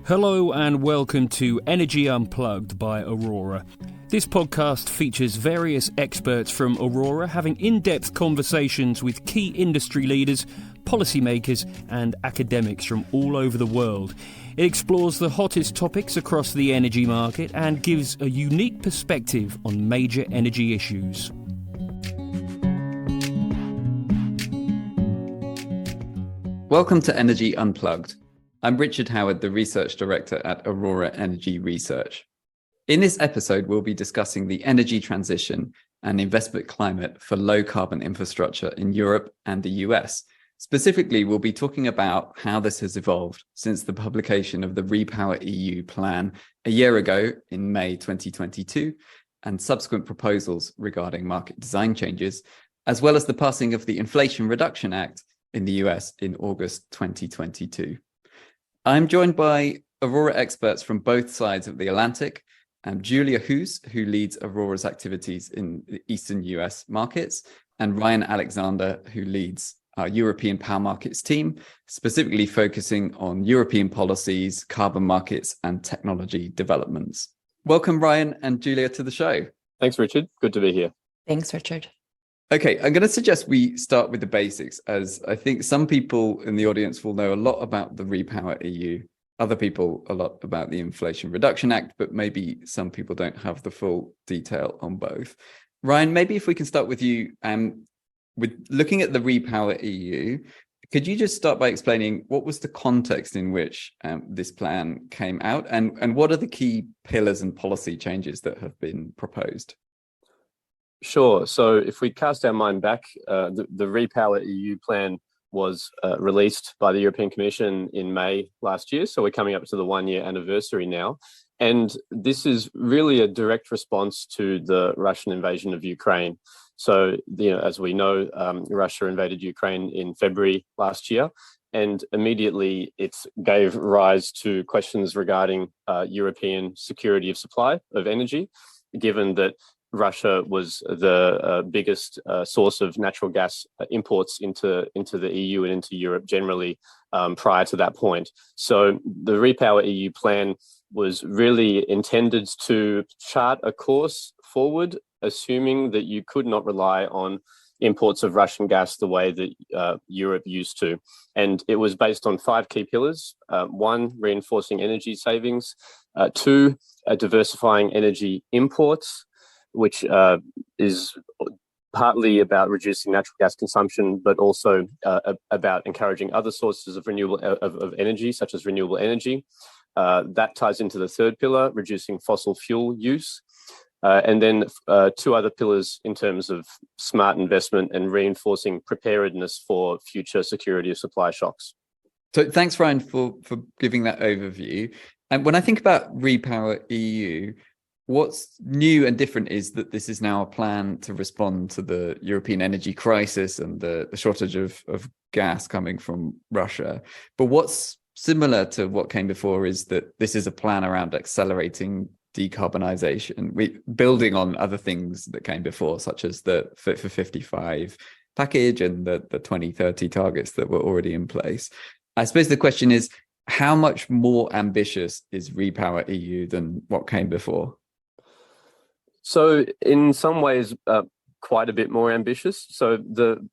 Hello and welcome to Energy Unplugged by Aurora. This podcast features various experts from Aurora having in-depth conversations with key industry leaders, policymakers and academics from all over the world. It explores the hottest topics across the energy market and gives a unique perspective on major energy issues. Welcome to Energy Unplugged. I'm Richard Howard, the Research Director at Aurora Energy Research. In this episode, we'll be discussing the energy transition and investment climate for low-carbon infrastructure in Europe and the US. Specifically, we'll be talking about how this has evolved since the publication of the REPowerEU plan a year ago in May 2022, and subsequent proposals regarding market design changes, as well as the passing of the Inflation Reduction Act in the US in August 2022. I'm joined by Aurora experts from both sides of the Atlantic, Julia Hoos, who leads Aurora's activities in the Eastern US markets, and Ryan Alexander, who leads our European power markets team, specifically focusing on European policies, carbon markets, and technology developments. Welcome, Ryan and Julia, to the show. Thanks, Richard. Good to be here. Thanks, Richard. Okay, I'm going to suggest we start with the basics, as I think some people in the audience will know a lot about the REPowerEU, other people a lot about the Inflation Reduction Act, but maybe some people don't have the full detail on both. Ryan, maybe if we can start with you, with looking at the REPowerEU, could you just start by explaining what was the context in which this plan came out, and what are the key pillars and policy changes that have been proposed? Sure. So if we cast our mind back, the REPowerEU plan was released by the European Commission in May last year. So we're coming up to the 1-year anniversary now. And this is really a direct response to the Russian invasion of Ukraine. So, as we know, Russia invaded Ukraine in February last year, and immediately it gave rise to questions regarding European security of supply of energy, given that Russia was the biggest source of natural gas imports into the EU and into Europe generally prior to that point. So the REPowerEU plan was really intended to chart a course forward, assuming that you could not rely on imports of Russian gas the way that Europe used to. And it was based on 5 key pillars. 1, reinforcing energy savings. 2, diversifying energy imports, which is partly about reducing natural gas consumption, but also about encouraging other sources of renewable of energy, such as renewable energy. That ties into the 3rd pillar, reducing fossil fuel use. And then 2 other pillars in terms of smart investment and reinforcing preparedness for future security of supply shocks. So thanks, Ryan, for giving that overview. And when I think about REPowerEU, what's new and different is that this is now a plan to respond to the European energy crisis and the shortage of gas coming from Russia. But what's similar to what came before is that this is a plan around accelerating decarbonisation, building on other things that came before, such as the Fit for 55 package and the 2030 targets that were already in place. I suppose the question is, how much more ambitious is REPowerEU than what came before? So in some ways, quite a bit more ambitious. So the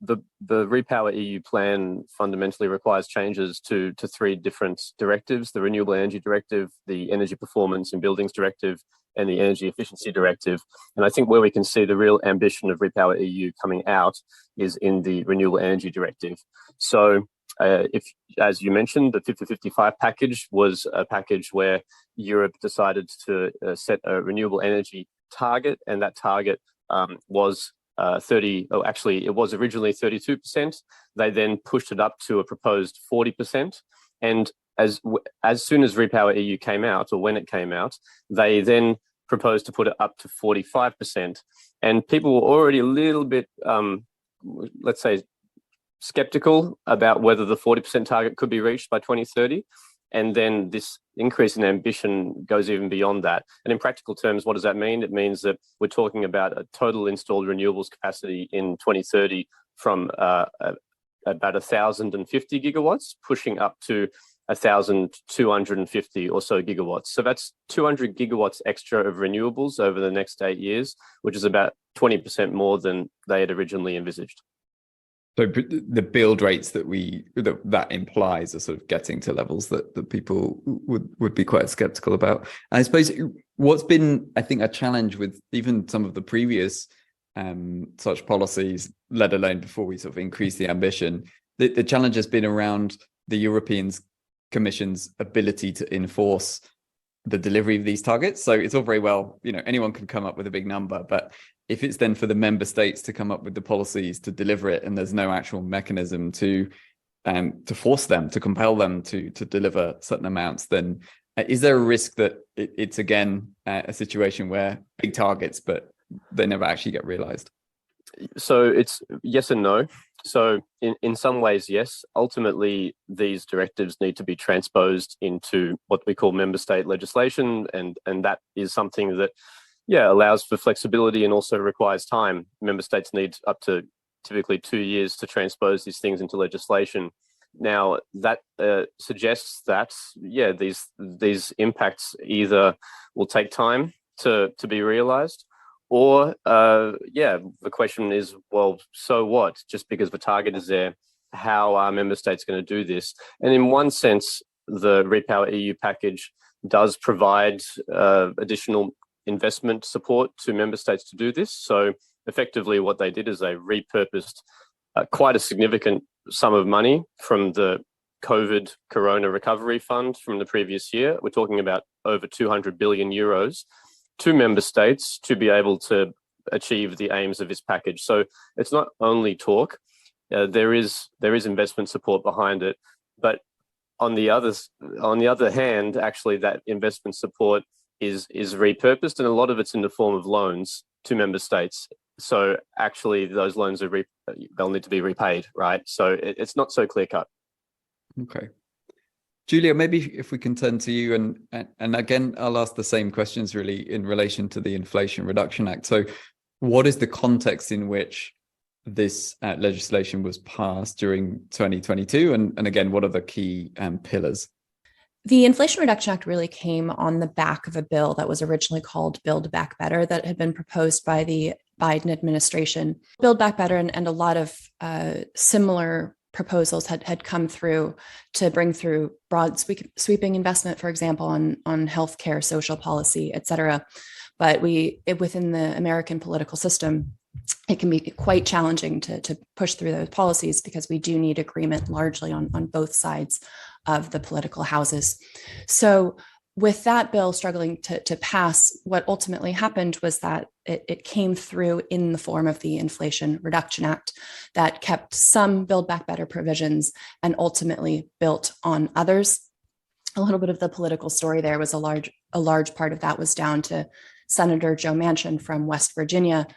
REPowerEU plan fundamentally requires changes to 3 different directives: the Renewable Energy Directive, the Energy Performance in Buildings Directive, and the Energy Efficiency Directive. And I think where we can see the real ambition of REPowerEU coming out is in the Renewable Energy Directive. So as you mentioned, the Fit for 55 package was a package where Europe decided to set a renewable energy target, and that target was it was originally 32%. They then pushed it up to a proposed 40%. And as soon as REPowerEU came out, or when it came out, they then proposed to put it up to 45%. And people were already a little bit, let's say, skeptical about whether the 40% target could be reached by 2030. And then this increase in ambition goes even beyond that. And in practical terms, what does that mean? It means that we're talking about a total installed renewables capacity in 2030 from about 1,050 gigawatts, pushing up to 1,250 or so gigawatts. So that's 200 gigawatts extra of renewables over the next 8 years, which is about 20% more than they had originally envisaged. So the build rates that implies are sort of getting to levels that people would be quite skeptical about. And I suppose what's been, I think, a challenge with even some of the previous such policies, let alone before we sort of increase the ambition, the challenge has been around the European Commission's ability to enforce the delivery of these targets. So it's all very well, anyone can come up with a big number, but if it's then for the member states to come up with the policies to deliver it, and there's no actual mechanism to force them, to compel them to deliver certain amounts, then is there a risk that it's again a situation where big targets, but they never actually get realized? So it's yes and no. So in some ways, yes. Ultimately, these directives need to be transposed into what we call member state legislation, and that is something that allows for flexibility and also requires time. Member states need up to typically 2 years to transpose these things into legislation. Now, that suggests that these impacts either will take time to be realized, or the question is, well, so what? Just because the target is there, how are member states going to do this? And in one sense, the REPowerEU package does provide additional investment support to member states to do this. So effectively what they did is they repurposed quite a significant sum of money from the COVID Corona Recovery Fund from the previous year. We're talking about over 200 billion euros to member states to be able to achieve the aims of this package. So it's not only talk, there is investment support behind it, but on the other hand, actually that investment support is repurposed, and a lot of it's in the form of loans to member states. So actually those loans they'll need to be repaid, right? So it's not so clear cut. Okay. Julia, maybe if we can turn to you, and again, I'll ask the same questions really in relation to the Inflation Reduction Act. So what is the context in which this legislation was passed during 2022? And again, what are the key pillars? The Inflation Reduction Act really came on the back of a bill that was originally called Build Back Better that had been proposed by the Biden administration. Build Back Better and a lot of similar proposals had come through to bring through broad sweeping investment, for example, on healthcare, social policy, et cetera. But within the American political system, it can be quite challenging to push through those policies because we do need agreement largely on both sides of the political houses. So with that bill struggling to pass, what ultimately happened was that it came through in the form of the Inflation Reduction Act that kept some Build Back Better provisions and ultimately built on others. A little bit of the political story there was a large part of that was down to Senator Joe Manchin from West Virginia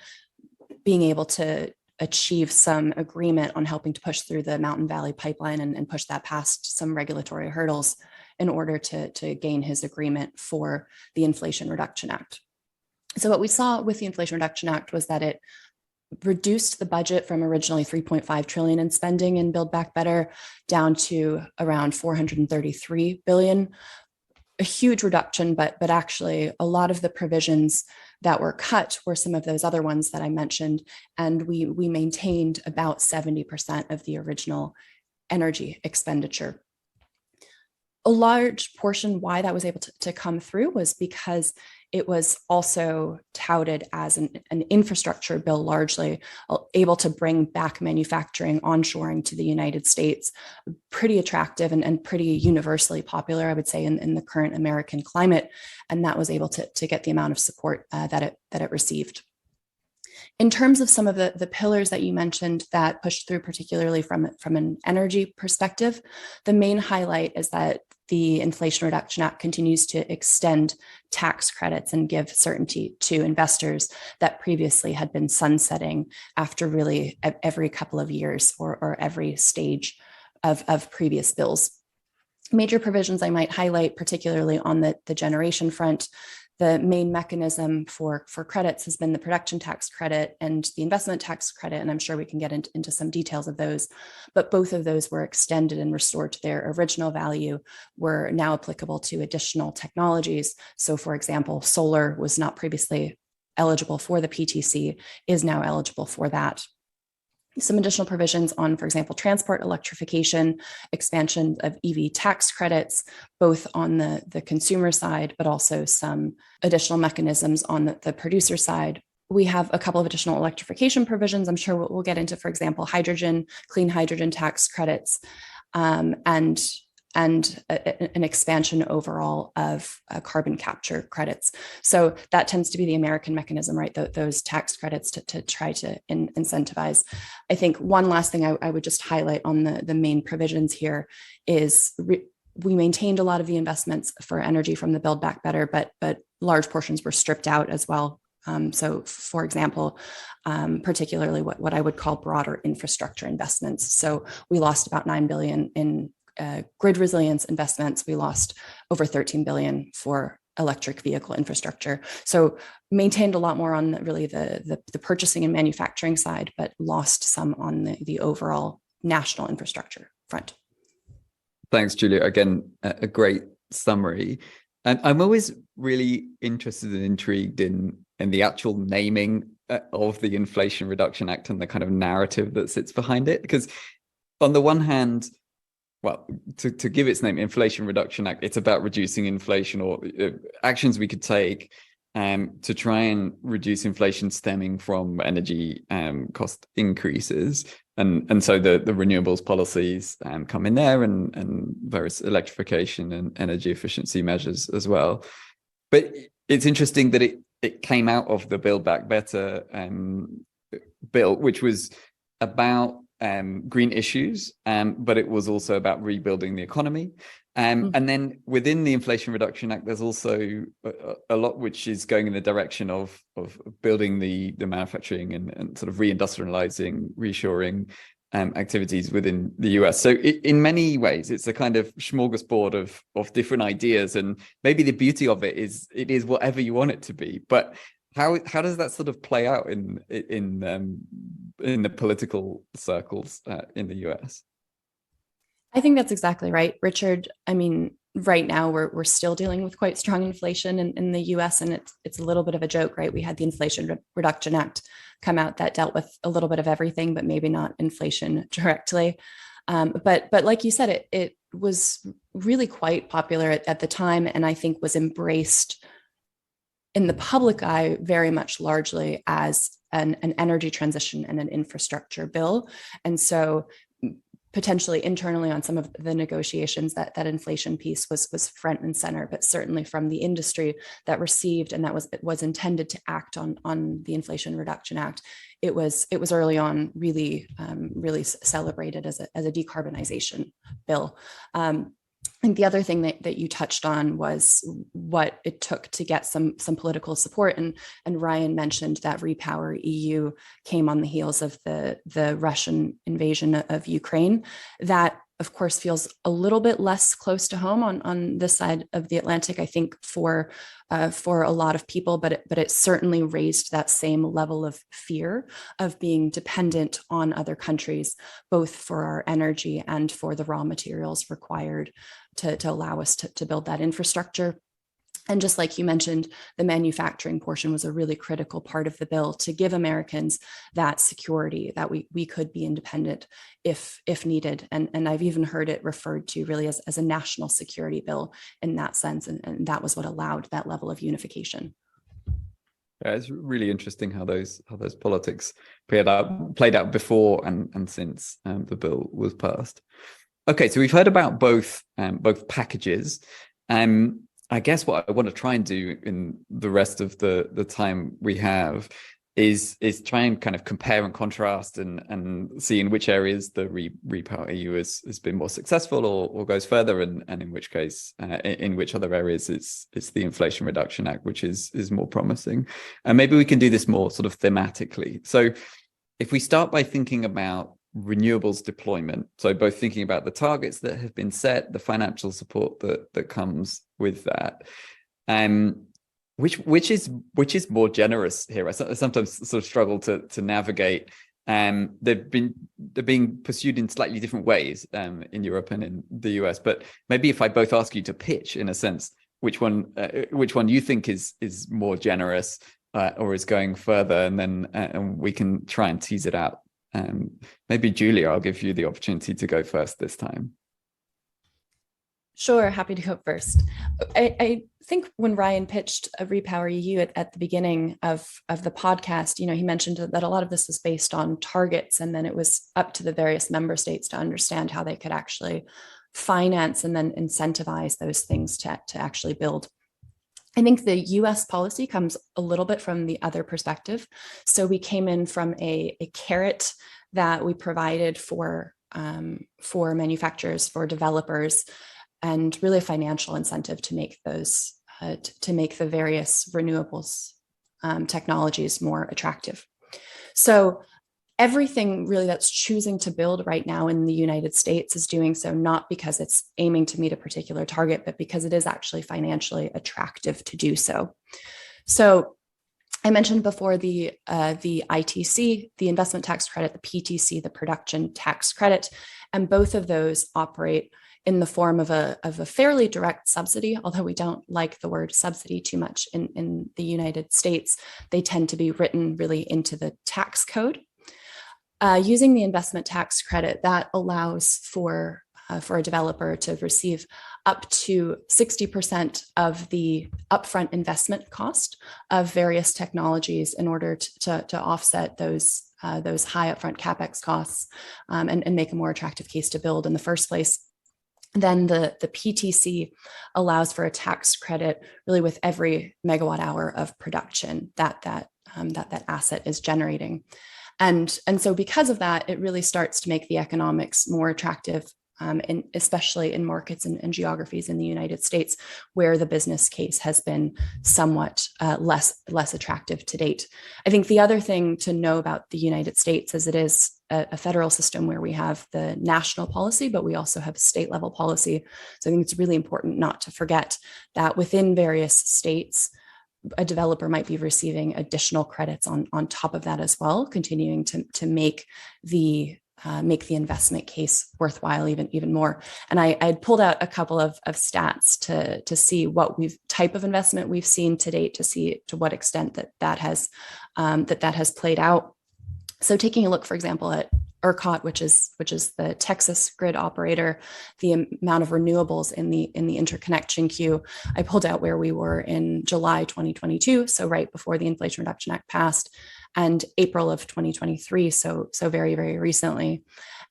being able to achieve some agreement on helping to push through the Mountain Valley Pipeline and push that past some regulatory hurdles in order to gain his agreement for the Inflation Reduction Act. So what we saw with the Inflation Reduction Act was that it reduced the budget from originally 3.5 trillion in spending in Build Back Better down to around 433 billion. A huge reduction, but actually a lot of the provisions that were cut were some of those other ones that I mentioned, and we maintained about 70% of the original energy expenditure. A large portion why that was able to come through was because it was also touted as an infrastructure bill, largely able to bring back manufacturing onshoring to the United States. Pretty attractive and pretty universally popular, I would say, in the current American climate. And that was able to get the amount of support that it received. In terms of some of the pillars that you mentioned that pushed through, particularly from an energy perspective, the main highlight is that the Inflation Reduction Act continues to extend tax credits and give certainty to investors that previously had been sunsetting after really every couple of years or every stage of previous bills. Major provisions I might highlight, particularly on the generation front, the main mechanism for credits has been the production tax credit and the investment tax credit. And I'm sure we can get into some details of those. But both of those were extended and restored to their original value, were now applicable to additional technologies. So for example, solar was not previously eligible for the PTC, is now eligible for that. Some additional provisions on, for example, transport electrification, expansion of EV tax credits, both on the consumer side, but also some additional mechanisms on the producer side. We have a couple of additional electrification provisions. I'm sure we'll get into, for example, hydrogen, clean hydrogen tax credits, and an expansion overall of carbon capture credits. So that tends to be the American mechanism, right? Those tax credits to try to incentivize. I think one last thing I would just highlight on the main provisions here is we maintained a lot of the investments for energy from the Build Back Better, but large portions were stripped out as well. So for example, particularly what I would call broader infrastructure investments. So we lost about $9 billion in grid resilience investments. We lost over 13 billion for electric vehicle infrastructure. So maintained a lot more on the purchasing and manufacturing side, but lost some on the overall national infrastructure front. Thanks, Julia. Again, a great summary. And I'm always really interested and intrigued in the actual naming of the Inflation Reduction Act and the kind of narrative that sits behind it. Because on the one hand, well, to give its name, Inflation Reduction Act, it's about reducing inflation or actions we could take to try and reduce inflation stemming from energy cost increases. And so the renewables policies come in there and various electrification and energy efficiency measures as well. But it's interesting that it came out of the Build Back Better bill, which was about green issues, but it was also about rebuilding the economy. And then within the Inflation Reduction Act, there's also a lot which is going in the direction of building the manufacturing and sort of reindustrializing, reshoring activities within the US. So in many ways, it's a kind of smorgasbord of different ideas. And maybe the beauty of it is whatever you want it to be. But how does that sort of play out in the political circles in the US? I think that's exactly right, Richard. I mean, right now we're still dealing with quite strong inflation in the US, and it's a little bit of a joke, right? We had the Inflation Reduction Act come out that dealt with a little bit of everything, but maybe not inflation directly. But like you said, it was really quite popular at the time, and I think was embraced in the public eye very much largely as an energy transition and an infrastructure bill. And so potentially internally on some of the negotiations, that inflation piece was front and center, but certainly from the industry that received and that was intended to act on the Inflation Reduction Act, it was early on really celebrated as a decarbonization bill. I think the other thing that you touched on was what it took to get some political support. And Ryan mentioned that REPowerEU came on the heels of the Russian invasion of Ukraine. That, of course, feels a little bit less close to home on this side of the Atlantic, I think, for a lot of people, but it certainly raised that same level of fear of being dependent on other countries, both for our energy and for the raw materials required to allow us to build that infrastructure. And just like you mentioned, the manufacturing portion was a really critical part of the bill to give Americans that security that we could be independent if needed. And I've even heard it referred to really as a national security bill in that sense. And that was what allowed that level of unification. Yeah, it's really interesting how those politics played out before and since the bill was passed. Okay, so we've heard about both packages. I guess what I want to try and do in the rest of the time we have is try and kind of compare and contrast and see in which areas the REPowerEU has been more successful or goes further, and in which case, in which other areas it's the Inflation Reduction Act which is more promising. And maybe we can do this more sort of thematically. So if we start by thinking about renewables deployment, so both thinking about the targets that have been set, the financial support that comes with that. Which is more generous here? I sometimes sort of struggle to navigate. They're being pursued in slightly different ways in Europe and in the US. But maybe if I both ask you to pitch, in a sense, which one you think is more generous or is going further, and then and we can try and tease it out. Maybe Julia, I'll give you the opportunity to go first this time. Sure, happy to go first. I think when Ryan pitched a REPowerEU at the beginning of the podcast, he mentioned that a lot of this was based on targets, and then it was up to the various member states to understand how they could actually finance and then incentivize those things to actually build. I think the US policy comes a little bit from the other perspective. So we came in from a carrot that we provided for manufacturers, for developers, and really a financial incentive to make those to make the various renewables technologies more attractive. So everything really that's choosing to build right now in the United States is doing so not because it's aiming to meet a particular target, but because it is actually financially attractive to do so. So I mentioned before the ITC, the investment tax credit, the PTC, the production tax credit, and both of those operate in the form of a fairly direct subsidy, although we don't like the word subsidy too much in the United States. They tend to be written really into the tax code. Using the investment tax credit, that allows for a developer to receive up to 60% of the upfront investment cost of various technologies in order to offset those high upfront CapEx costs and make a more attractive case to build in the first place. Then the PTC allows for a tax credit really with every megawatt hour of production that asset is generating. And so because of that, it really starts to make the economics more attractive, especially in markets and geographies in the United States, where the business case has been somewhat less attractive to date. I think the other thing to know about the United States is it is a federal system where we have the national policy, but we also have state level policy. So I think it's really important not to forget that within various states, a developer might be receiving additional credits on top of that as well, continuing to make the investment case worthwhile even more. And I had pulled out a couple of stats to see what type of investment we've seen to date, to see to what extent that has played out. So taking a look, for example, at ERCOT, which is the Texas grid operator, the amount of renewables in the interconnection queue, I pulled out where we were in July 2022, so right before the Inflation Reduction Act passed, and April of 2023, so very, very recently.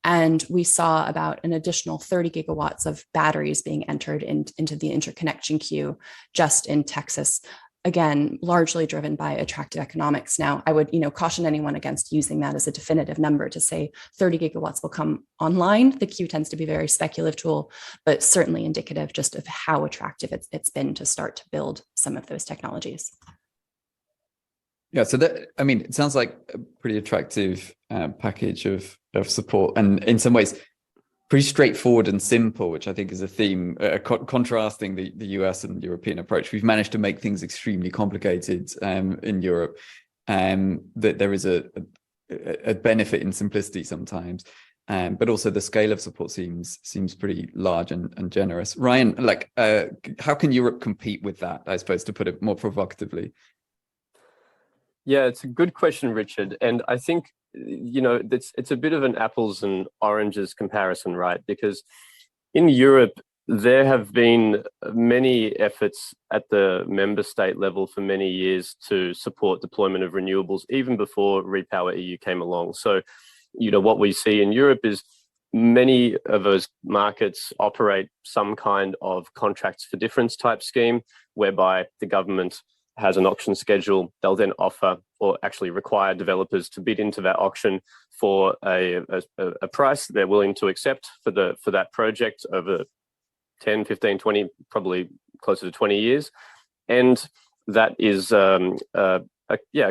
And we saw about an additional 30 gigawatts of batteries being entered into the interconnection queue just in Texas. Again, largely driven by attractive economics. Now, I would caution anyone against using that as a definitive number to say 30 gigawatts will come online. The queue tends to be a very speculative tool, but certainly indicative just of how attractive it's been to start to build some of those technologies. Yeah, so it sounds like a pretty attractive package of support, and in some ways pretty straightforward and simple, which I think is a theme, contrasting the US and European approach. We've managed to make things extremely complicated in Europe, that there is a benefit in simplicity sometimes, but also the scale of support seems pretty large and generous. Ryan, how can Europe compete with that, I suppose, to put it more provocatively? Yeah, it's a good question, Richard. And I think, it's a bit of an apples and oranges comparison, right? Because in Europe, there have been many efforts at the member state level for many years to support deployment of renewables, even before REPowerEU came along. So, what we see in Europe is many of those markets operate some kind of contracts for difference type scheme, whereby the government has an auction schedule. They'll then offer or actually require developers to bid into that auction for a price they're willing to accept for that project over 10, 15, 20, probably closer to 20 years. And that is a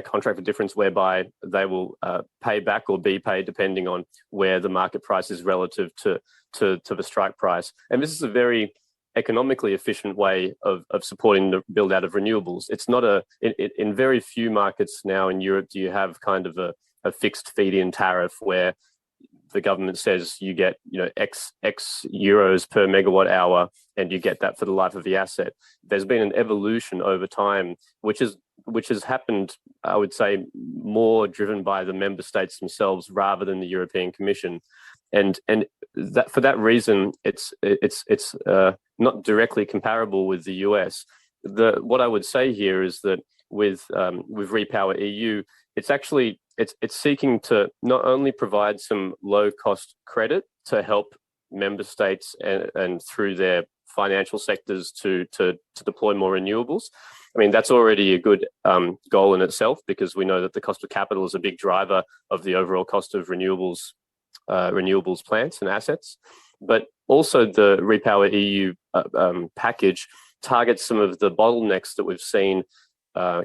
contract for difference whereby they will pay back or be paid depending on where the market price is relative to the strike price. And this is a very economically efficient way of supporting the build out of renewables. It's not in very few markets now in Europe do you have kind of a fixed feed-in tariff where the government says you get X euros per megawatt hour and you get that for the life of the asset. There's been an evolution over time, which has happened, I would say, more driven by the member states themselves rather than the European Commission, and that for that reason, it's not directly comparable with the US. What I would say here is that with REPowerEU, it's seeking to not only provide some low cost credit to help member states and through their financial sectors to deploy more renewables. I mean, that's already a good goal in itself, because we know that the cost of capital is a big driver of the overall cost of renewables plants and assets. But also the REPowerEU package targets some of the bottlenecks that we've seen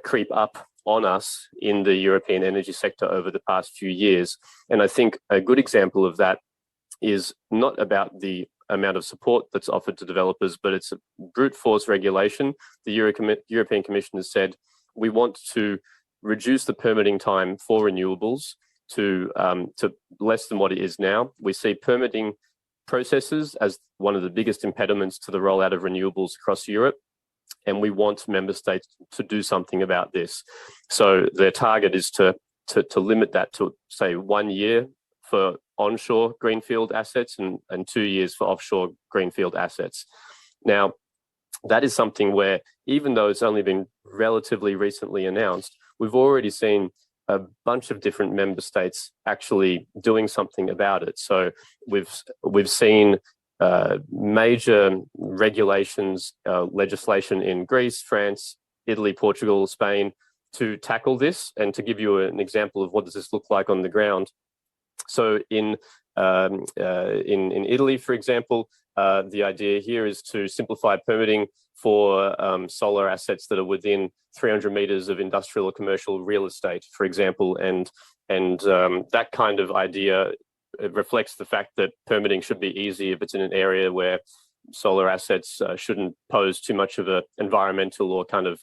creep up on us in the European energy sector over the past few years. And I think a good example of that is not about the amount of support that's offered to developers, but it's a brute force regulation. The European Commission has said, we want to reduce the permitting time for renewables to less than what it is now. We see permitting processes as one of the biggest impediments to the rollout of renewables across Europe. And we want member states to do something about this. So their target is to limit that to, say, 1 year for onshore greenfield assets and 2 years for offshore greenfield assets. Now, that is something where, even though it's only been relatively recently announced, we've already seen a bunch of different member states actually doing something about it. So we've seen major regulations, legislation in Greece, France, Italy, Portugal, Spain to tackle this. And to give you an example of what does this look like on the ground. So in Italy, for example, the idea here is to simplify permitting for solar assets that are within 300 meters of industrial or commercial real estate, for example. And that kind of idea, it reflects the fact that permitting should be easy if it's in an area where solar assets shouldn't pose too much of an environmental or kind of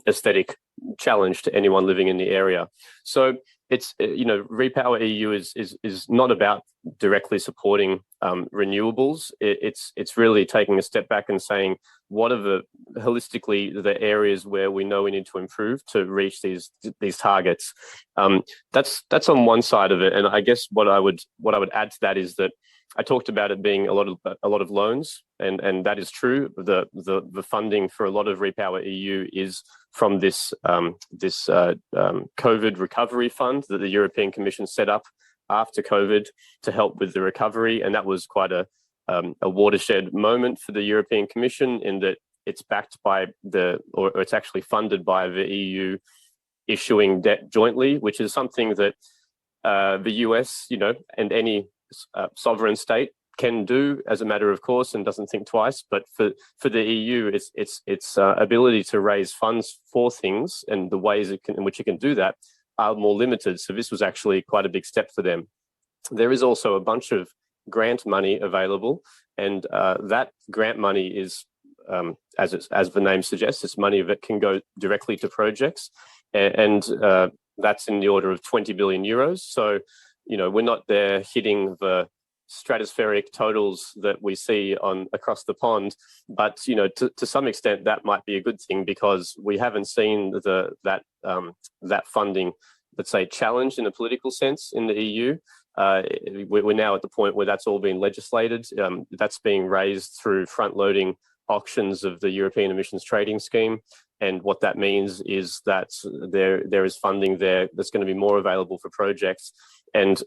aesthetic challenge to anyone living in the area. So it's, REPowerEU is not about directly supporting renewables. It's really taking a step back and saying, what are holistically the areas where we know we need to improve to reach these targets. That's on one side of it. And I guess what I would add to that is that I talked about it being a lot of loans, and that is true. The funding for a lot of REPowerEU is from this COVID recovery fund that the European Commission set up after COVID to help with the recovery, and that was quite a watershed moment for the European Commission in that it's backed by or it's actually funded by the EU issuing debt jointly, which is something that the US, and any sovereign state can do as a matter of course and doesn't think twice. But for the EU, its ability to raise funds for things and the ways in which it can do that are more limited. So this was actually quite a big step for them. There is also a bunch of grant money available, and that grant money is, as the name suggests, it's money that can go directly to projects, and that's in the order of 20 billion euros. So, we're not there hitting the stratospheric totals that we see across the pond, but to some extent that might be a good thing, because we haven't seen that funding, let's say, challenged in a political sense in the EU. We're now at the point where that's all been legislated. That's being raised through front-loading auctions of the European Emissions Trading Scheme. And what that means is that there is funding there that's going to be more available for projects. And,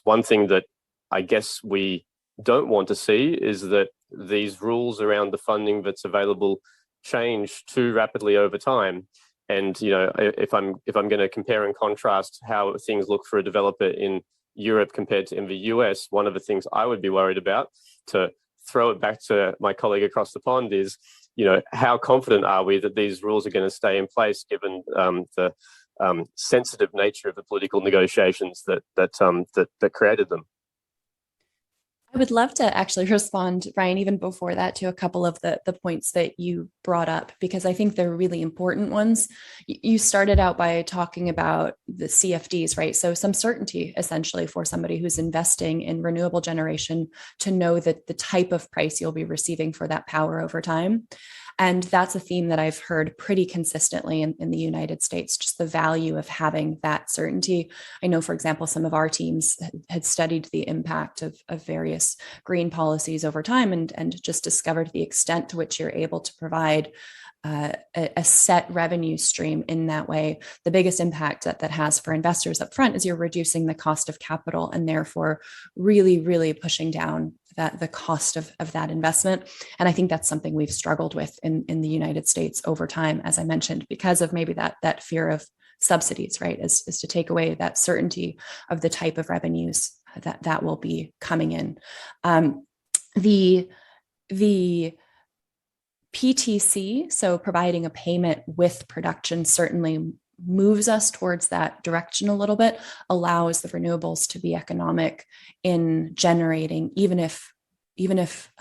one thing that I guess we don't want to see is that these rules around the funding that's available change too rapidly over time. And, if I'm going to compare and contrast how things look for a developer in Europe compared to in the US, one of the things I would be worried about, to throw it back to my colleague across the pond, is, how confident are we that these rules are going to stay in place given the sensitive nature of the political negotiations that created them? I would love to actually respond, Ryan, even before that, to a couple of the points that you brought up, because I think they're really important ones. You started out by talking about the CFDs, right? So some certainty essentially for somebody who's investing in renewable generation to know that the type of price you'll be receiving for that power over time. And that's a theme that I've heard pretty consistently in the United States, just the value of having that certainty. I know, for example, some of our teams had studied the impact of various green policies over time and just discovered the extent to which you're able to provide a set revenue stream in that way. The biggest impact that has for investors up front is you're reducing the cost of capital and therefore really, really pushing down the cost of that investment. And I think that's something we've struggled with in the United States over time, as I mentioned, because of maybe that fear of subsidies, right, is to take away that certainty of the type of revenues that will be coming in. The PTC, so providing a payment with production, certainly moves us towards that direction a little bit, allows the renewables to be economic in generating, even if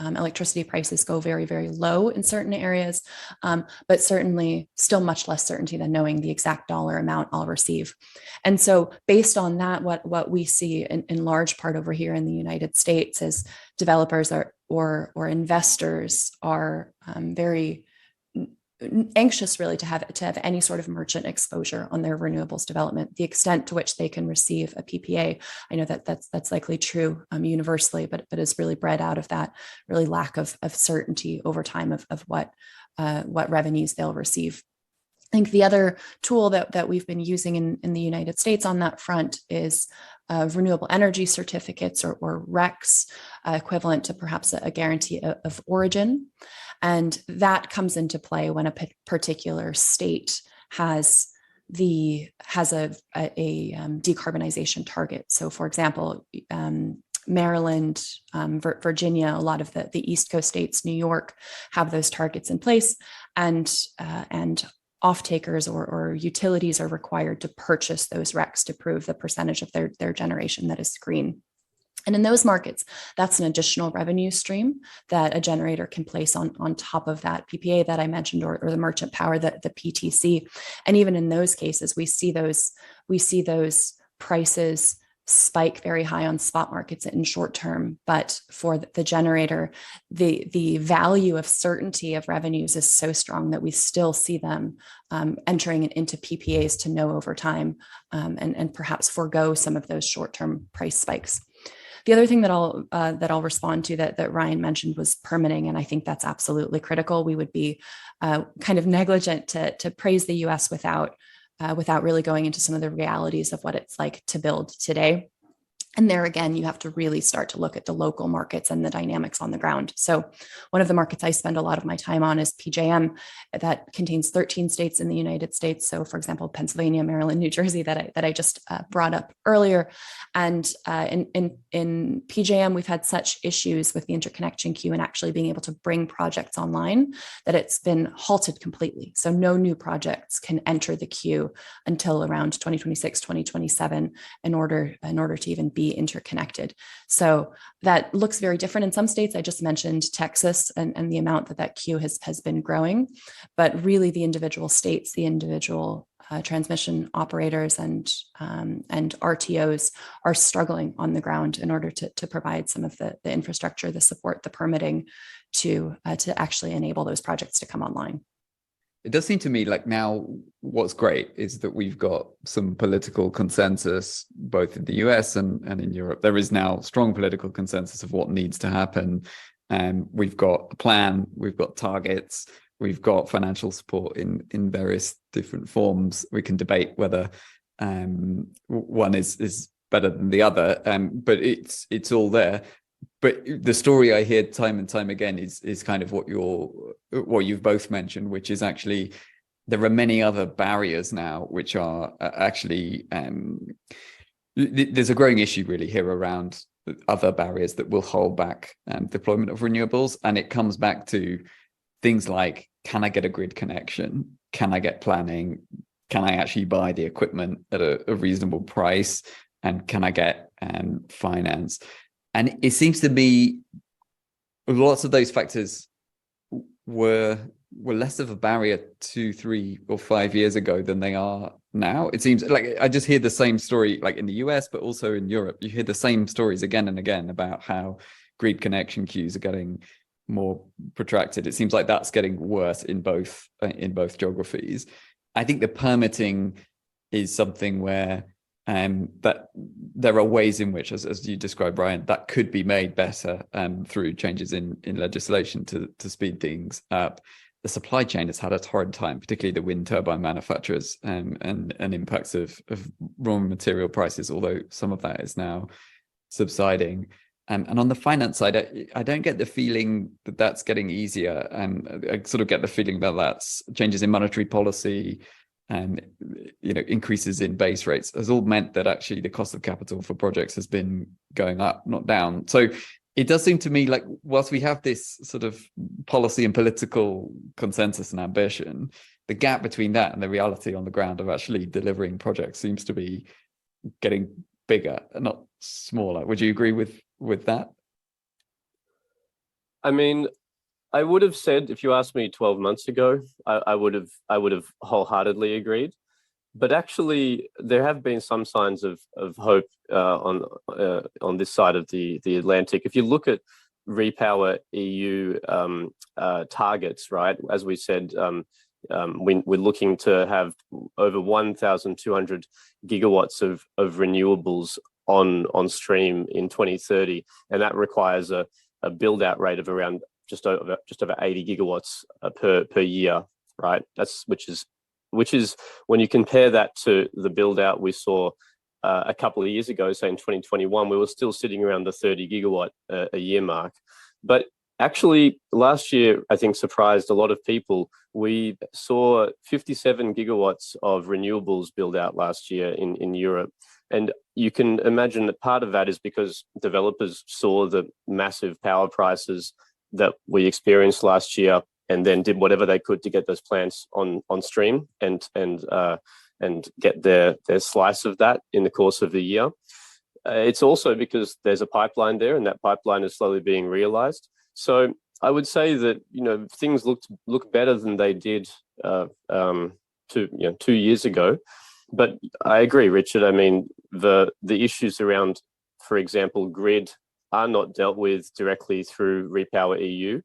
electricity prices go very, very low in certain areas, but certainly still much less certainty than knowing the exact dollar amount I'll receive. And so based on that, what we see in large part over here in the United States is developers or investors are very anxious really to have any sort of merchant exposure on their renewables development. The extent to which they can receive a PPA, I know that's likely true universally, but is really bred out of that really lack of certainty over time of what revenues they'll receive. I think the other tool that we've been using in the United States on that front is renewable energy certificates or RECs, equivalent to perhaps a guarantee of origin. And that comes into play when a particular state has a decarbonization target. So, for example, Maryland, Virginia, a lot of the East Coast states, New York, have those targets in place, and off-takers or utilities are required to purchase those RECs to prove the percentage of their generation that is green. And in those markets, that's an additional revenue stream that a generator can place on top of that PPA that I mentioned, or the merchant power, the PTC. And even in those cases, we see those prices spike very high on spot markets in short term. But for the generator, the value of certainty of revenues is so strong that we still see them entering into PPAs to know over time, and perhaps forego some of those short-term price spikes. The other thing that I'll respond to that Ryan mentioned was permitting, and I think that's absolutely critical. We would be kind of negligent to praise the U.S. without really going into some of the realities of what it's like to build today. And there again, you have to really start to look at the local markets and the dynamics on the ground. So one of the markets I spend a lot of my time on is PJM. That contains 13 states in the United States. So for example, Pennsylvania, Maryland, New Jersey that I just brought up earlier. And in PJM, we've had such issues with the interconnection queue and actually being able to bring projects online that it's been halted completely. So no new projects can enter the queue until around 2026, 2027 in order to even be interconnected. So that looks very different in some states. I just mentioned Texas and the amount that queue has been growing, but really the individual states, the individual transmission operators and RTOs are struggling on the ground in order to provide some of the infrastructure, the support, the permitting to actually enable those projects to come online. It does seem to me like now what's great is that we've got some political consensus, both in the US and in Europe. There is now strong political consensus of what needs to happen. We've got a plan, we've got targets, we've got financial support in various different forms. We can debate whether one is better than the other, but it's all there. But the story I hear time and time again is kind of what you've both mentioned, which is actually there are many other barriers now, which are actually there's a growing issue really here around other barriers that will hold back deployment of renewables, and it comes back to things like, can I get a grid connection? Can I get planning? Can I actually buy the equipment at a reasonable price? And can I get finance? And it seems to me lots of those factors were less of a barrier 2, 3, or 5 years ago than they are now. It seems like I just hear the same story, like in the US, but also in Europe. You hear the same stories again and again about how grid connection queues are getting more protracted. It seems like that's getting worse in both geographies. I think the permitting is something where that there are ways in which, as you described, Brian, that could be made better through changes in legislation to speed things up. The supply chain has had a horrid time, particularly the wind turbine manufacturers, and impacts of raw material prices, although some of that is now subsiding. And on the finance side, I don't get the feeling that that's getting easier. I sort of get the feeling that that's changes in monetary policy and increases in base rates has all meant that actually the cost of capital for projects has been going up, not down. So it does seem to me like whilst we have this sort of policy and political consensus and ambition, the gap between that and the reality on the ground of actually delivering projects seems to be getting bigger, not smaller. Would you agree with that? I mean, I would have said, if you asked me 12 months ago, I would have wholeheartedly agreed. But actually, there have been some signs of hope on this side of the Atlantic. If you look at REPowerEU targets, right? As we said, we're looking to have over 1,200 gigawatts of renewables on stream in 2030, and that requires a build out rate of around just over 80 gigawatts per year, right? Which is when you compare that to the build out we saw a couple of years ago, say in 2021, we were still sitting around the 30 gigawatt a year mark. But actually, last year, I think surprised a lot of people. We saw 57 gigawatts of renewables build out last year in Europe. And you can imagine that part of that is because developers saw the massive power prices that we experienced last year, and then did whatever they could to get those plants on stream and get their slice of that in the course of the year. It's also because there's a pipeline there, and that pipeline is slowly being realized. So I would say that things look better than they did 2 years ago. But I agree, Richard. I mean, the issues around, for example, grid are not dealt with directly through REPowerEU.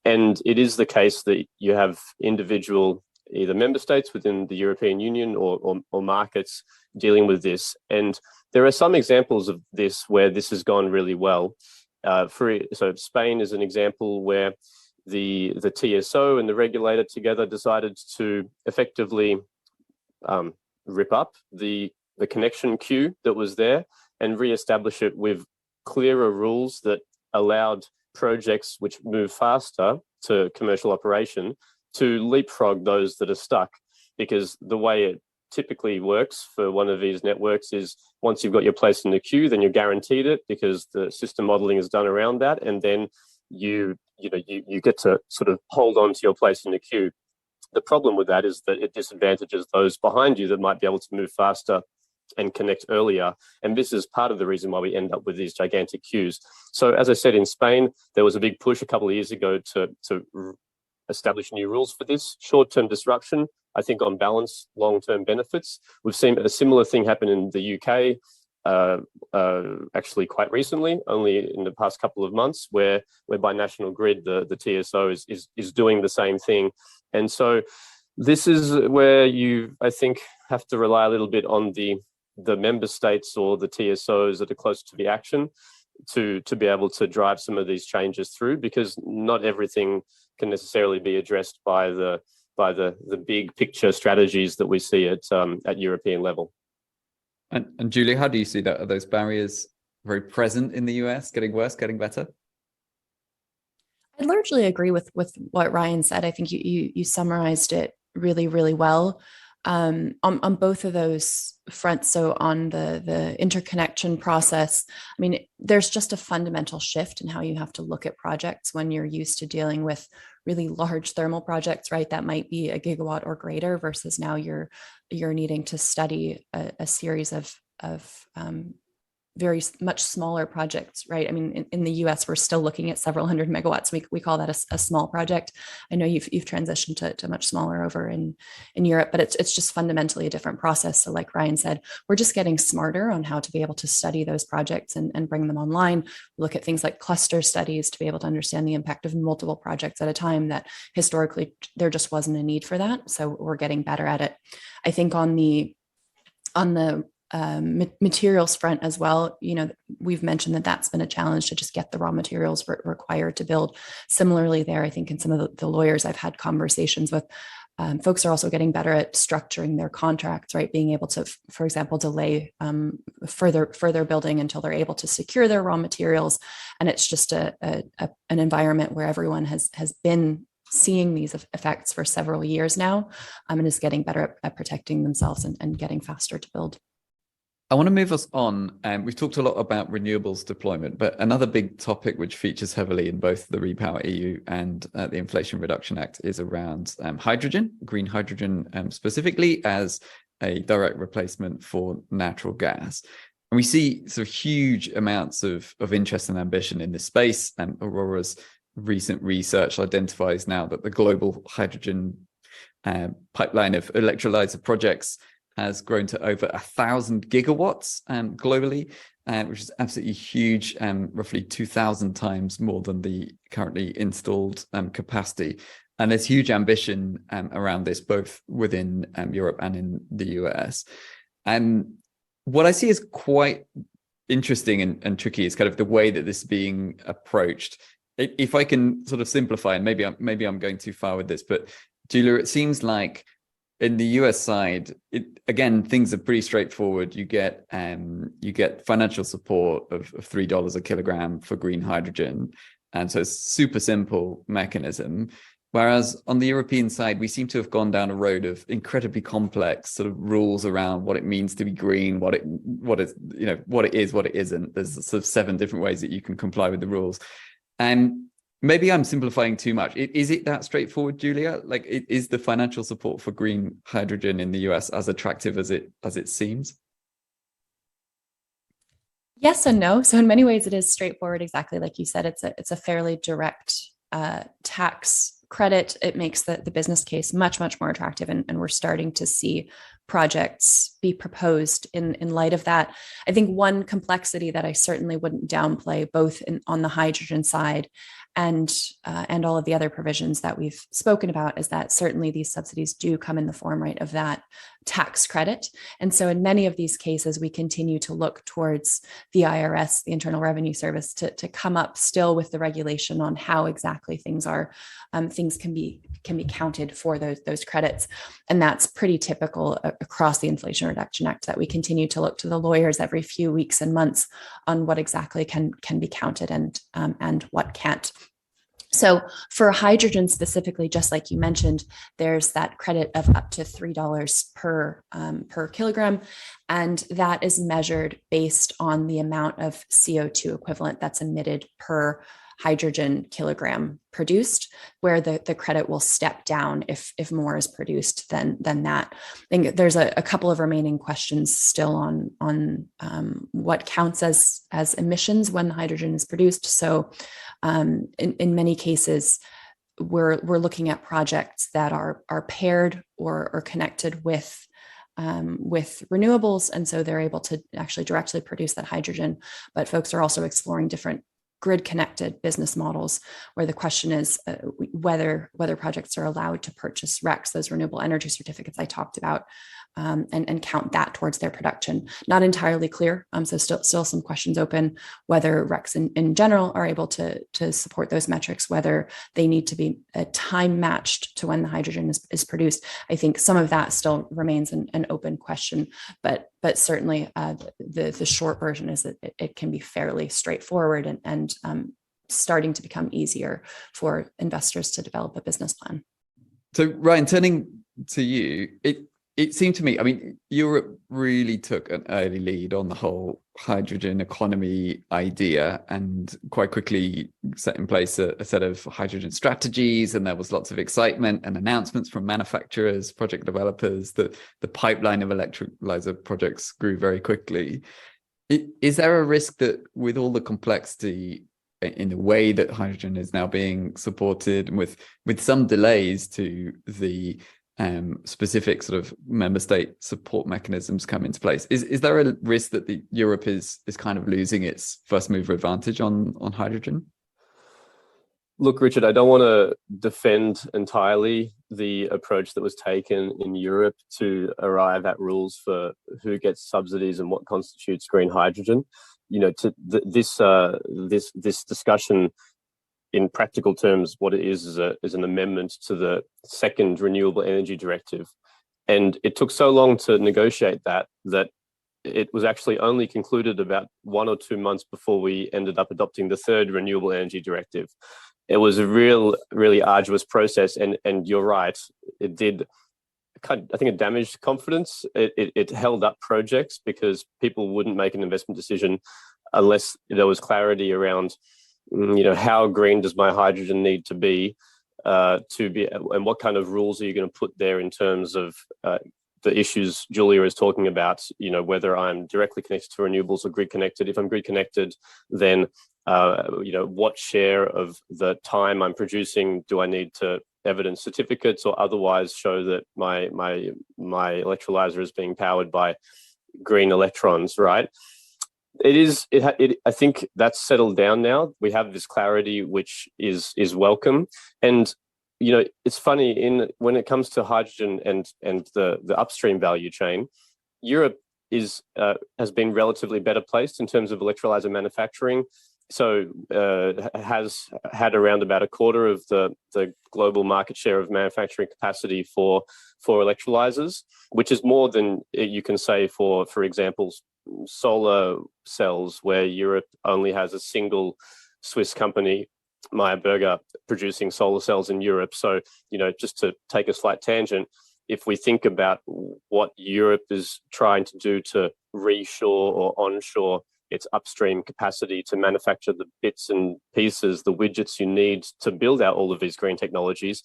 And it is the case that you have individual either member states within the European Union or markets dealing with this. And there are some examples of this where this has gone really well. So Spain is an example where the TSO and the regulator together decided to effectively rip up the connection queue that was there and re-establish it with clearer rules that allowed projects which move faster to commercial operation to leapfrog those that are stuck. Because the way it typically works for one of these networks is once you've got your place in the queue, then you're guaranteed it because the system modeling is done around that, and then you get to sort of hold on to your place in the queue. The problem with that is that it disadvantages those behind you that might be able to move faster and connect earlier. And this is part of the reason why we end up with these gigantic queues. So as I said, in Spain, there was a big push a couple of years ago to establish new rules for this. Short-term disruption, I think on balance, long-term benefits. We've seen a similar thing happen in the UK, actually quite recently, only in the past couple of months, whereby National Grid, the TSO, is doing the same thing. And so this is where you, I think, have to rely a little bit on the member states or the TSOs that are close to the action to be able to drive some of these changes through, because not everything can necessarily be addressed by the big picture strategies that we see at European level. And Julie, how do you see that? Are those barriers very present in the US, getting worse, getting better? I largely agree with what Ryan said. I think you summarized it really, really well on both of those fronts. So on the interconnection process, I mean, there's just a fundamental shift in how you have to look at projects when you're used to dealing with really large thermal projects, right? That might be a gigawatt or greater, versus now you're needing to study a series of much smaller projects, right? I mean, in the US, we're still looking at several hundred megawatts. We call that a small project. I know you've transitioned to much smaller over in Europe, but it's just fundamentally a different process. So like Ryan said, we're just getting smarter on how to be able to study those projects and bring them online. Look at things like cluster studies to be able to understand the impact of multiple projects at a time, that historically there just wasn't a need for that. So we're getting better at it. I think on the materials front as well, we've mentioned that that's been a challenge to just get the raw materials required to build. Similarly there, I think in some of the lawyers I've had conversations with, folks are also getting better at structuring their contracts, right? Being able to, for example, delay further building until they're able to secure their raw materials. And it's just an environment where everyone has been seeing these effects for several years now, and is getting better at protecting themselves and getting faster to build. I want to move us on. We've talked a lot about renewables deployment, but another big topic which features heavily in both the REPowerEU and the Inflation Reduction Act is around hydrogen, green hydrogen, specifically as a direct replacement for natural gas. And we see sort of huge amounts of interest and ambition in this space. And Aurora's recent research identifies now that the global hydrogen pipeline of electrolyzer projects has grown to over 1,000 gigawatts globally, which is absolutely huge, roughly 2,000 times more than the currently installed capacity. And there's huge ambition around this, both within Europe and in the US. And what I see is quite interesting and tricky is kind of the way that this is being approached. If I can sort of simplify, and maybe I'm going too far with this, but Julia, it seems like in the US side, again, things are pretty straightforward. You get financial support of $3 a kilogram for green hydrogen. And so it's a super simple mechanism. Whereas on the European side, we seem to have gone down a road of incredibly complex sort of rules around what it means to be green, what it is, what it isn't. There's sort of 7 different ways that you can comply with the rules. And maybe I'm simplifying too much. Is it that straightforward, Julia? Like, is the financial support for green hydrogen in the US as attractive as it seems? Yes and no. So in many ways, it is straightforward. Exactly like you said, it's a fairly direct tax credit. It makes the business case much more attractive, and we're starting to see projects be proposed in light of that. I think one complexity that I certainly wouldn't downplay, both on the hydrogen side and all of the other provisions that we've spoken about, is that certainly these subsidies do come in the form, right, of that tax credit. And so in many of these cases, we continue to look towards the IRS, the Internal Revenue Service, to come up still with the regulation on how exactly things can be counted for those credits. And that's pretty typical across the Inflation Reduction Act, that we continue to look to the lawyers every few weeks and months on what exactly can be counted and what can't. So for hydrogen specifically, just like you mentioned, there's that credit of up to $3 per kilogram, and that is measured based on the amount of CO2 equivalent that's emitted per hydrogen kilogram produced, where the credit will step down if more is produced than that. I think there's a couple of remaining questions still on what counts as emissions when hydrogen is produced. So in many cases, we're looking at projects that are paired or connected with renewables, and so they're able to actually directly produce that hydrogen. But folks are also exploring different grid-connected business models, where the question is whether projects are allowed to purchase RECs, those renewable energy certificates I talked about, and count that towards their production. Not entirely clear. So still some questions open, whether RECs in general are able to support those metrics, whether they need to be time matched to when the hydrogen is produced. I think some of that still remains an open question, but certainly the short version is that it can be fairly straightforward and starting to become easier for investors to develop a business plan. So Ryan, turning to you, it seemed to me, I mean, Europe really took an early lead on the whole hydrogen economy idea, and quite quickly set in place a set of hydrogen strategies. And there was lots of excitement and announcements from manufacturers, project developers, that the pipeline of electrolyzer projects grew very quickly. Is there a risk that with all the complexity in the way that hydrogen is now being supported, and with some delays to the specific sort of member state support mechanisms come into place, is there a risk that Europe is kind of losing its first mover advantage on hydrogen? Look, Richard, I don't want to defend entirely the approach that was taken in Europe to arrive at rules for who gets subsidies and what constitutes green hydrogen. This discussion, in practical terms, what it is an amendment to the second Renewable Energy Directive. And it took so long to negotiate that it was actually only concluded about 1 or 2 months before we ended up adopting the third Renewable Energy Directive. It was a really arduous process, and you're right, it did. I think it damaged confidence. It held up projects because people wouldn't make an investment decision unless there was clarity around, how green does my hydrogen need to be, and what kind of rules are you going to put there in terms of the issues Julia is talking about, whether I'm directly connected to renewables or grid connected. If I'm grid connected, then what share of the time I'm producing do I need to evidence certificates or otherwise show that my electrolyzer is being powered by green electrons, right? I think that's settled down now. We have this clarity, which is welcome. And it's funny, when it comes to hydrogen and the upstream value chain, Europe has been relatively better placed in terms of electrolyzer manufacturing. So has had around about a quarter of the global market share of manufacturing capacity for electrolyzers, which is more than you can say for example, solar cells, where Europe only has a single Swiss company, Meyer Burger, producing solar cells in Europe. So, just to take a slight tangent, if we think about what Europe is trying to do to reshore or onshore its upstream capacity to manufacture the bits and pieces, the widgets you need to build out all of these green technologies,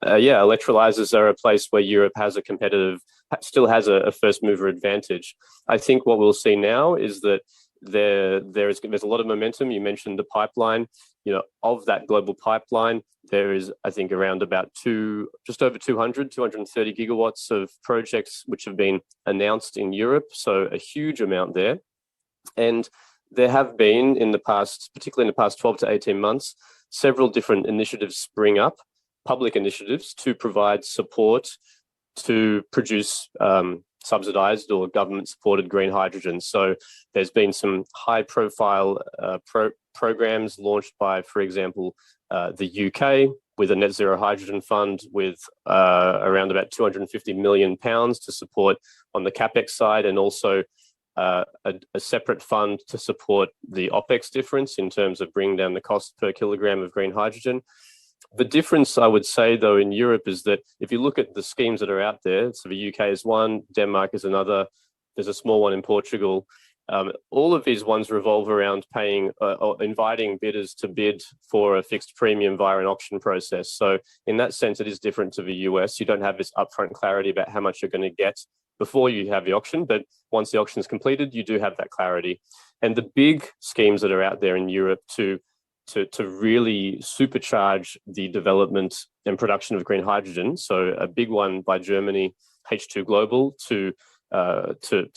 electrolyzers are a place where Europe still has a first mover advantage. I think what we'll see now is that there's a lot of momentum. You mentioned the pipeline. Of that global pipeline, there is, I think, around about just over 230 gigawatts of projects which have been announced in Europe. So a huge amount there. And there have been, particularly in the past 12 to 18 months, several different initiatives spring up, public initiatives to provide support to produce subsidized or government-supported green hydrogen. So there's been some high-profile programs launched by, for example, the UK with a net zero hydrogen fund with around about £250 million to support on the CapEx side, and also a separate fund to support the OpEx difference in terms of bringing down the cost per kilogram of green hydrogen. The difference, I would say, though, in Europe is that if you look at the schemes that are out there, so the UK is one, Denmark is another, there's a small one in Portugal. All of these ones revolve around paying or inviting bidders to bid for a fixed premium via an auction process. So in that sense, it is different to the US. You don't have this upfront clarity about how much you're going to get before you have the auction, but once the auction is completed, you do have that clarity. And the big schemes that are out there in Europe to really supercharge the development and production of green hydrogen. So a big one by Germany, H2 Global, to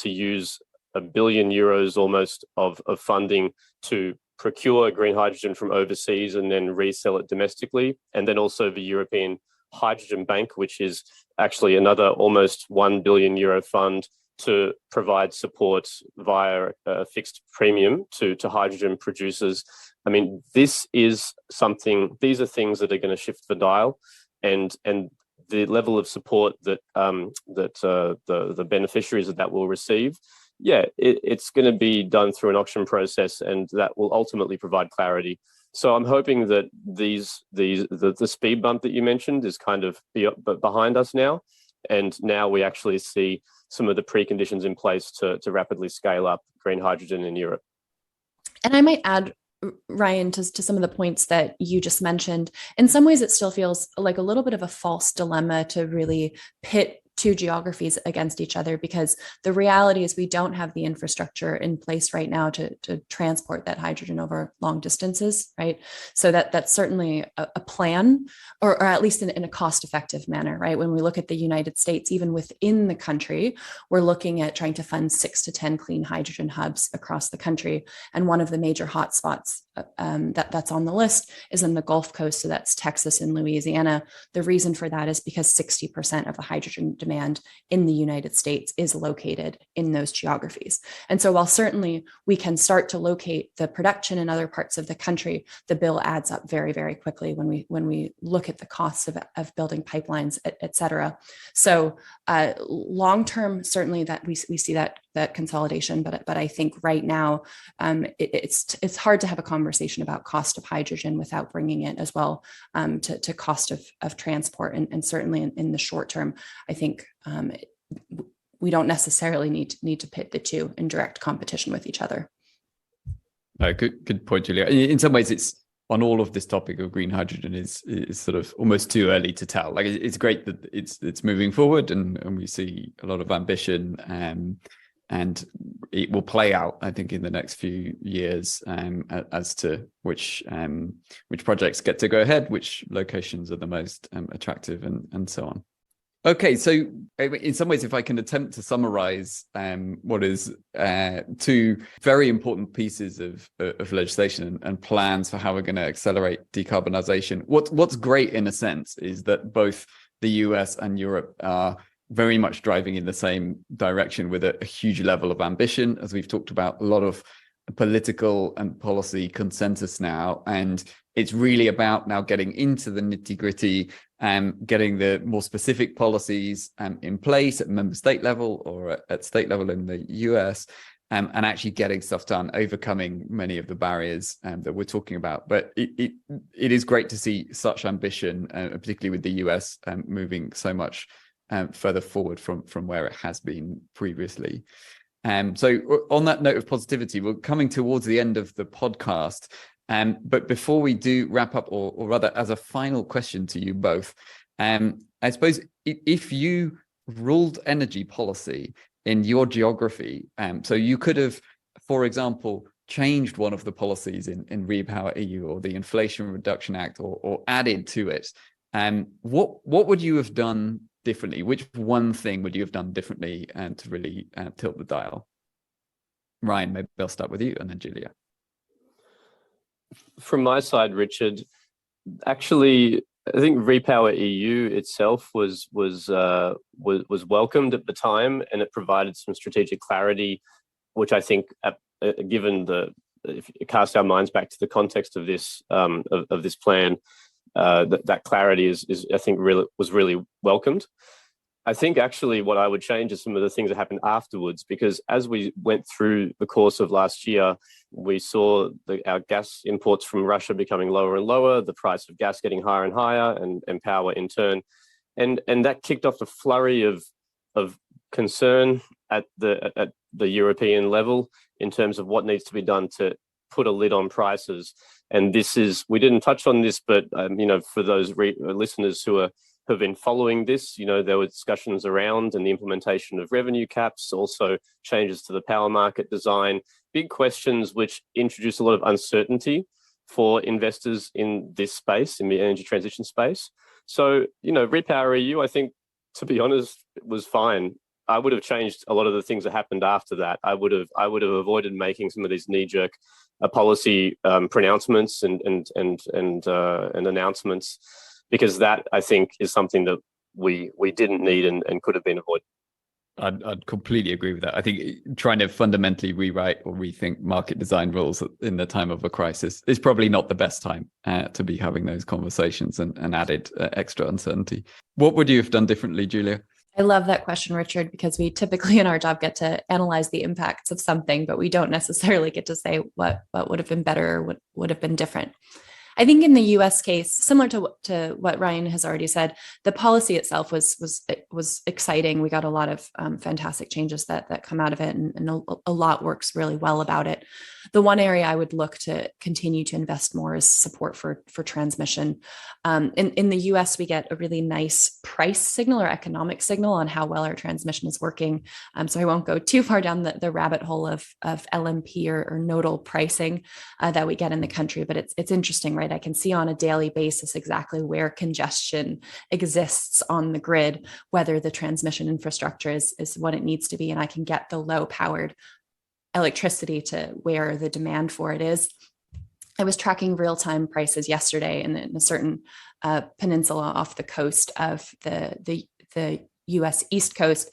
use €1 billion almost of funding to procure green hydrogen from overseas and then resell it domestically. And then also the European Hydrogen Bank, which is actually another almost €1 billion fund to provide support via a fixed premium to hydrogen producers. I mean, these are things that are going to shift the dial, and the level of support that the beneficiaries of that will receive. It's going to be done through an auction process, and that will ultimately provide clarity. So I'm hoping that the speed bump that you mentioned is kind of behind us now, and now we actually see some of the preconditions in place to rapidly scale up green hydrogen in Europe. And I might add, Ryan, to some of the points that you just mentioned, in some ways it still feels like a little bit of a false dilemma to really pit two geographies against each other, because the reality is we don't have the infrastructure in place right now to transport that hydrogen over long distances, right? So that's certainly a plan, or at least in a cost-effective manner, right? When we look at the United States, even within the country, we're looking at trying to fund 6 to 10 clean hydrogen hubs across the country. And one of the major hotspots that's on the list is in the Gulf Coast. So that's Texas and Louisiana. The reason for that is because 60% of the hydrogen demand in the United States is located in those geographies. And so while certainly we can start to locate the production in other parts of the country, the bill adds up very, very quickly when we look at the costs of building pipelines, et cetera. So long term, certainly that we see that consolidation, but I think right now it's hard to have a conversation about cost of hydrogen without bringing it as well to cost of transport, and certainly in the short term, I think we don't necessarily need to pit the two in direct competition with each other. Good point, Julia. In some ways, it's on all of this topic of green hydrogen is sort of almost too early to tell. Like, it's great that it's moving forward, and we see a lot of ambition, and it will play out, I think, in the next few years as to which projects get to go ahead, which locations are the most attractive, and so on. Okay, so in some ways, if I can attempt to summarize what is two very important pieces of legislation and plans for how we're going to accelerate decarbonization, what's great in a sense is that both the US and Europe are very much driving in the same direction with a huge level of ambition. As we've talked about, a lot of political and policy consensus now, and it's really about now getting into the nitty-gritty and getting the more specific policies in place at member state level or at state level in the US, and actually getting stuff done, overcoming many of the barriers that we're talking about. But it is great to see such ambition, particularly with the US moving so much further forward from where it has been previously. So on that note of positivity, we're coming towards the end of the podcast. But before we do wrap up, or rather as a final question to you both, I suppose if you ruled energy policy in your geography, so you could have, for example, changed one of the policies in REPowerEU or the Inflation Reduction Act, or added to it, what would you have done differently? Which one thing would you have done differently to really tilt the dial? Ryan, maybe I'll start with you, and then Julia. From my side, Richard, actually, I think REPowerEU itself was welcomed at the time, and it provided some strategic clarity, which I think, given if you cast our minds back to the context of this plan, that clarity is I think was really welcomed. I think actually what I would change is some of the things that happened afterwards, because as we went through the course of last year, we saw our gas imports from Russia becoming lower and lower, the price of gas getting higher and higher, and power in turn, and that kicked off a flurry of concern at the European level in terms of what needs to be done to put a lid on prices. And we didn't touch on this, but for those listeners who have been following this, there were discussions around and the implementation of revenue caps, also changes to the power market design, big questions which introduce a lot of uncertainty for investors in this space, in the energy transition space. So, REPowerEU, I think, to be honest, was fine. I would have changed a lot of the things that happened after that. I would have avoided making some of these knee-jerk policy pronouncements and announcements, because that, I think, is something that we didn't need and could have been avoided. I'd completely agree with that. I think trying to fundamentally rewrite or rethink market design rules in the time of a crisis is probably not the best time to be having those conversations and added extra uncertainty. What would you have done differently, Julia? I love that question, Richard, because we typically in our job get to analyze the impacts of something, but we don't necessarily get to say what would have been better or what would have been different. I think in the U.S. case, similar to what Ryan has already said, the policy itself was exciting. We got a lot of fantastic changes that come out of it, and a lot works really well about it. The one area I would look to continue to invest more is support for transmission. In the U.S., we get a really nice price signal or economic signal on how well our transmission is working. So I won't go too far down the rabbit hole of LMP or nodal pricing that we get in the country, but it's interesting, right? I can see on a daily basis exactly where congestion exists on the grid, whether the transmission infrastructure is what it needs to be, and I can get the low powered electricity to where the demand for it is. I was tracking real-time prices yesterday in a certain peninsula off the coast of the US East Coast,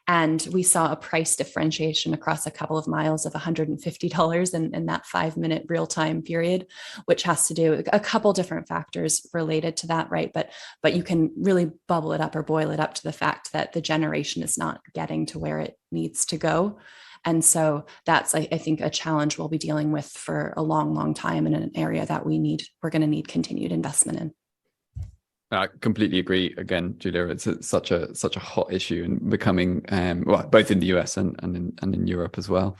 and we saw a price differentiation across a couple of miles of $150 in that 5-minute real-time period, which has to do with a couple different factors related to that, right? But you can really bubble it up or boil it up to the fact that the generation is not getting to where it needs to go. And so that's, I think, a challenge we'll be dealing with for a long, long time, in an area that we're going to need continued investment in. I completely agree. Again, Julia, it's such a hot issue and becoming both in the US and in Europe as well.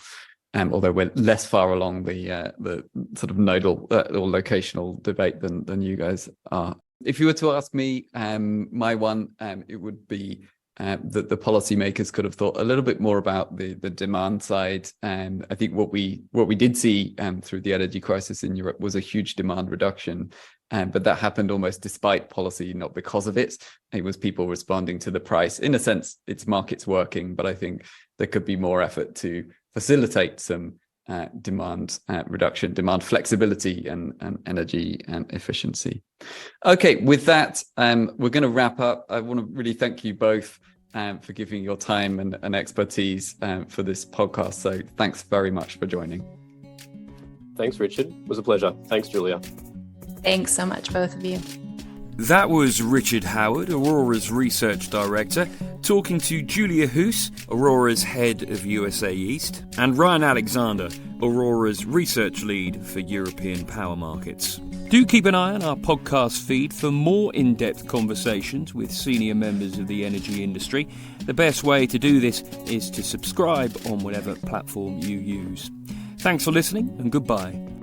Although we're less far along the sort of nodal or locational debate than you guys are. If you were to ask me, my one, it would be that the policymakers could have thought a little bit more about the demand side. I think what we did see through the energy crisis in Europe was a huge demand reduction, but that happened almost despite policy, not because of it. It was people responding to the price. In a sense, it's markets working, but I think there could be more effort to facilitate some demand reduction, demand flexibility, and energy efficiency. Okay, with that, we're going to wrap up. I want to really thank you both for giving your time and expertise for this podcast. So thanks very much for joining. Thanks, Richard. It was a pleasure. Thanks, Julia. Thanks so much, both of you. That was Richard Howard, Aurora's research director, talking to Julia Hoos, Aurora's head of USA East, and Ryan Alexander, Aurora's research lead for European power markets. Do keep an eye on our podcast feed for more in-depth conversations with senior members of the energy industry. The best way to do this is to subscribe on whatever platform you use. Thanks for listening, and goodbye.